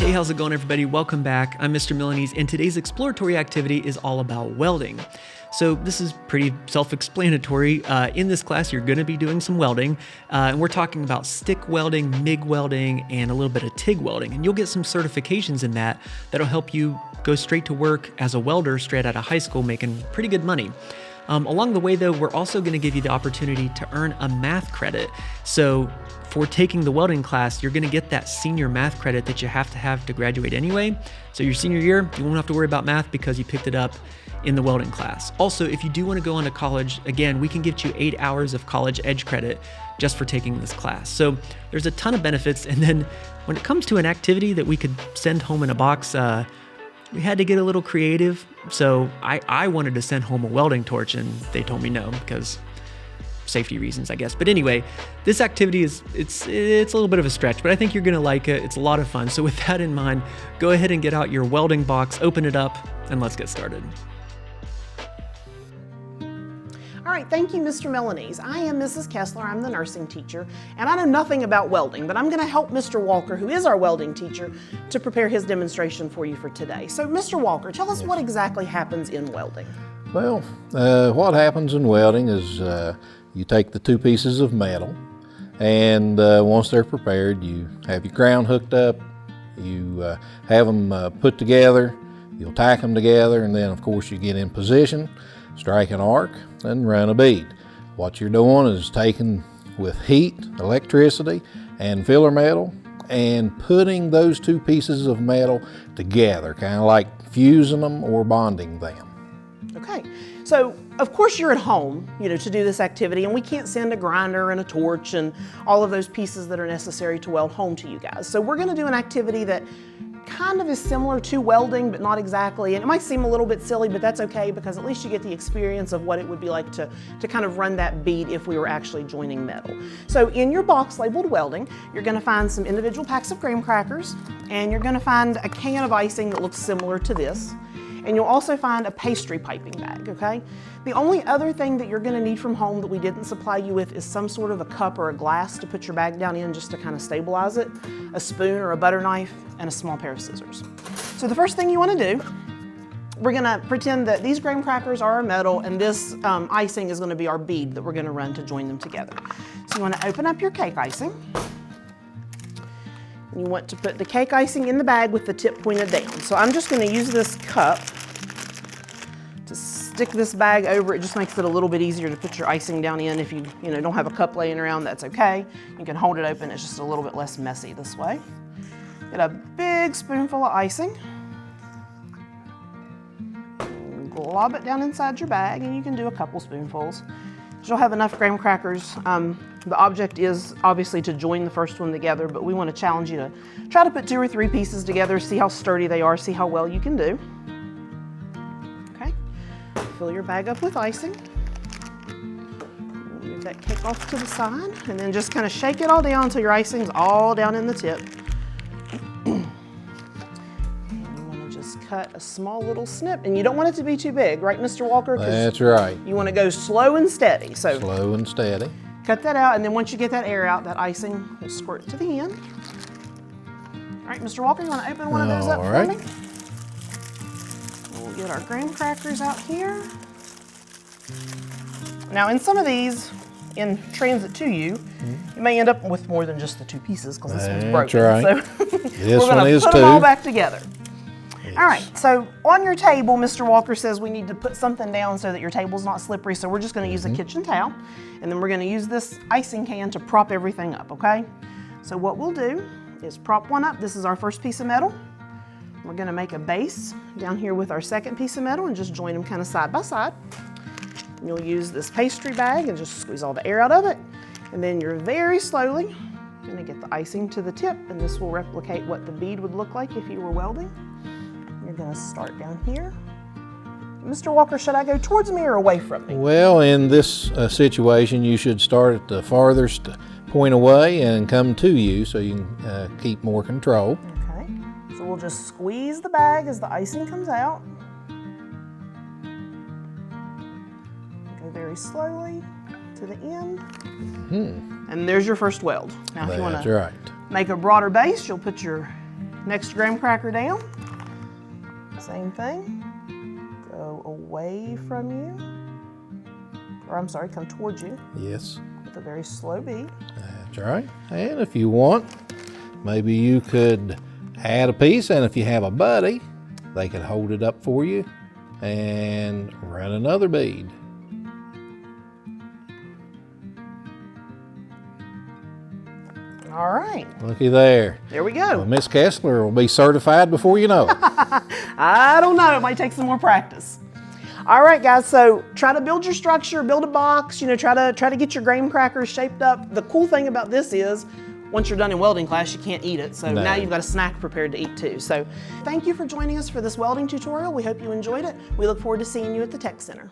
Hey, how's it going, everybody? Welcome back. I'm Mr. Milanese, and today's exploratory activity is all about welding. So this is pretty self-explanatory. In this class, you're going to be doing some welding, and we're talking about stick welding, MIG welding, and a little bit of TIG welding. And you'll get some certifications in that that'll help you go straight to work as a welder straight out of high school, making pretty good money. Along the way, though, we're also going to give you the opportunity to earn a math credit. So for taking the welding class, you're going to get that senior math credit that you have to graduate anyway. So your senior year, you won't have to worry about math because you picked it up in the welding class. Also, if you do want to go on to college, again, we can give you 8 hours of college edge credit just for taking this class. So there's a ton of benefits. And then when it comes to an activity that we could send home in a box, we had to get a little creative. So I wanted to send home a welding torch, and they told me no because safety reasons, I guess. But anyway, this activity it's a little bit of a stretch, but I think you're gonna like it. It's a lot of fun. So with that in mind, go ahead and get out your welding box, open it up, and let's get started. All right, thank you, Mr. Milanese. I am Mrs. Kessler, I'm the nursing teacher, and I know nothing about welding, but I'm gonna help Mr. Walker, who is our welding teacher, to prepare his demonstration for you for today. So, Mr. Walker, tell us what exactly happens in welding. Well, what happens in welding is you take the 2 pieces of metal, and once they're prepared, you have your ground hooked up, you have them put together, you'll tack them together, and then of course you get in position, strike an arc, and run a bead. What you're doing is taking with heat, electricity, and filler metal, and putting those 2 pieces of metal together, kind of like fusing them or bonding them. Okay, so of course you're at home, to do this activity, and we can't send a grinder and a torch and all of those pieces that are necessary to weld home to you guys. So we're gonna do an activity that kind of is similar to welding, but not exactly. And it might seem a little bit silly, but that's okay, because at least you get the experience of what it would be like to kind of run that bead if we were actually joining metal. So in your box labeled welding, you're gonna find some individual packs of graham crackers, and you're gonna find a can of icing that looks similar to this. And you'll also find a pastry piping bag, okay? The only other thing that you're gonna need from home that we didn't supply you with is some sort of a cup or a glass to put your bag down in just to kind of stabilize it, a spoon or a butter knife, and a small pair of scissors. So the first thing you wanna do, we're gonna pretend that these graham crackers are our metal, and this icing is gonna be our bead that we're gonna run to join them together. So you wanna open up your cake icing. You want to put the cake icing in the bag with the tip pointed down. So I'm just going to use this cup to stick this bag over. It just makes it a little bit easier to put your icing down in. If you don't have a cup laying around, that's okay. You can hold it open. It's just a little bit less messy this way. Get a big spoonful of icing. Glob it down inside your bag, and you can do a couple spoonfuls. You'll have enough graham crackers. The object is obviously to join the first one together, but we want to challenge you to try to put 2 or 3 pieces together, see how sturdy they are, see how well you can do. Okay, fill your bag up with icing. Move that cake off to the side, and then just kind of shake it all down until your icing's all down in the tip. Cut a small little snip, and you don't want it to be too big, right, Mr. Walker? That's right. You want to go slow and steady. So slow and steady. Cut that out, and then once you get that air out, that icing will squirt to the end. All right, Mr. Walker, you want to open one of those up for me? We'll get our graham crackers out here. Now, in some of these, in transit to you, you may end up with more than just the 2 pieces, because this one's broken. That's right. So This we're going one is to put 2. them all back together. All right, so on your table, Mr. Walker says we need to put something down so that your table's not slippery, so we're just gonna use a kitchen towel, and then we're gonna use this icing can to prop everything up, okay? So what we'll do is prop one up. This is our first piece of metal. We're gonna make a base down here with our second piece of metal and just join them kind of side by side. And you'll use this pastry bag and just squeeze all the air out of it, and then you're very slowly gonna get the icing to the tip, and this will replicate what the bead would look like if you were welding. You're gonna start down here. Mr. Walker, should I go towards me or away from me? Well, in this situation, you should start at the farthest point away and come to you so you can keep more control. Okay, so we'll just squeeze the bag as the icing comes out. Go very slowly to the end. And there's your first weld. Now, if you want to make a broader base, you'll put your Next graham cracker down. Same thing. Go away from you. Or I'm sorry, come towards you Yes. with a very slow beat. That's right. And if you want, maybe you could add a piece, and if you have a buddy, they could hold it up for you and run another bead. All right, Looky there. there we Well, go. Miss Kessler will be certified before you know it. I don't know, it might take some more practice. All right, guys, so try to build your structure, build a box, try to get your graham crackers shaped up. The cool thing about this is, once you're done in welding class, you can't eat it. So No. now you've got a snack prepared to eat too. So thank you for joining us for this welding tutorial. We hope you enjoyed it. We look forward to seeing you at the Tech Center.